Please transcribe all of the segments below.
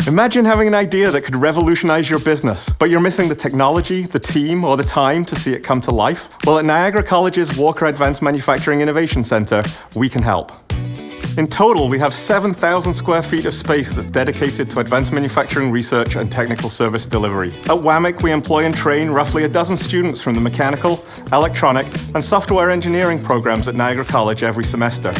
Imagine having an idea that could revolutionize your business, but you're missing the technology, the team, or the time to see it come to life? Well, at Niagara College's Walker Advanced Manufacturing Innovation Center, we can help. In total, we have 7,000 square feet of space that's dedicated to advanced manufacturing research and technical service delivery. At wamic, we employ and train roughly a dozen students from the mechanical, electronic, and software engineering programs at Niagara College every semester.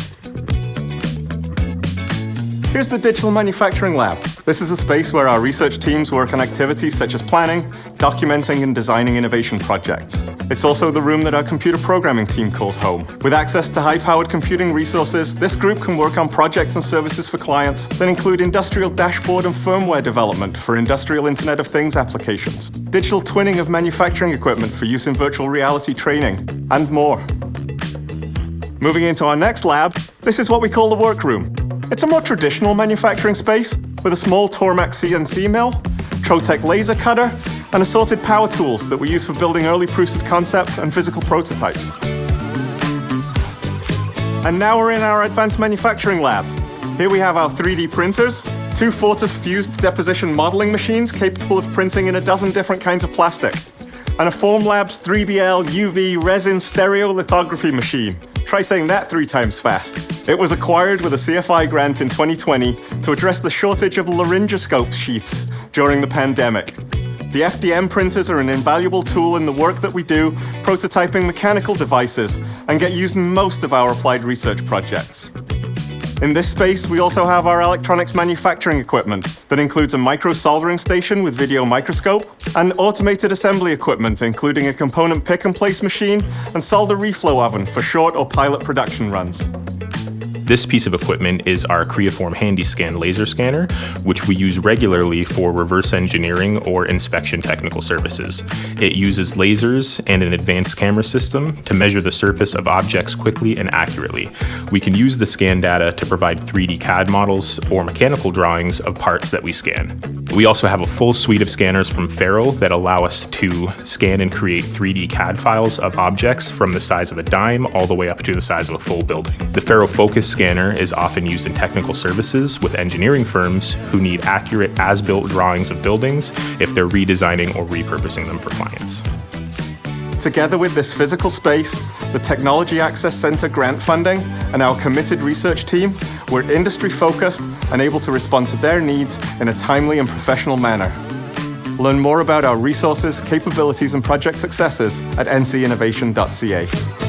Here's the Digital Manufacturing Lab. This is a space where our research teams work on activities such as planning, documenting, and designing innovation projects. It's also the room that our computer programming team calls home. With access to high-powered computing resources, this group can work on projects and services for clients that include industrial dashboard and firmware development for industrial Internet of Things applications, digital twinning of manufacturing equipment for use in virtual reality training, and more. Moving into our next lab, this is what we call the workroom. It's a more traditional manufacturing space with a small Tormac CNC mill, Trotec laser cutter, and assorted power tools that we use for building early proofs of concept and physical prototypes. And now we're in our advanced manufacturing lab. Here we have our 3D printers, 2 Fortis fused deposition modeling machines capable of printing in a dozen different kinds of plastic, and a Formlabs 3BL UV resin stereolithography machine. Try saying that 3 times fast. It was acquired with a CFI grant in 2020 to address the shortage of laryngoscope sheaths during the pandemic. The FDM printers are an invaluable tool in the work that we do, prototyping mechanical devices, and get used in most of our applied research projects. In this space, we also have our electronics manufacturing equipment that includes a micro soldering station with video microscope and automated assembly equipment, including a component pick and place machine and solder reflow oven for short or pilot production runs. This piece of equipment is our Creaform HandyScan laser scanner, which we use regularly for reverse engineering or inspection technical services. It uses lasers and an advanced camera system to measure the surface of objects quickly and accurately. We can use the scan data to provide 3D CAD models or mechanical drawings of parts that we scan. We also have a full suite of scanners from Ferro that allow us to scan and create 3D CAD files of objects from the size of a dime all the way up to the size of a full building. The Ferro Focus scanner is often used in technical services with engineering firms who need accurate as-built drawings of buildings if they're redesigning or repurposing them for clients. Together with this physical space, the Technology Access Center grant funding, and our committed research team, we're industry-focused and able to respond to their needs in a timely and professional manner. Learn more about our resources, capabilities, and project successes at ncinnovation.ca.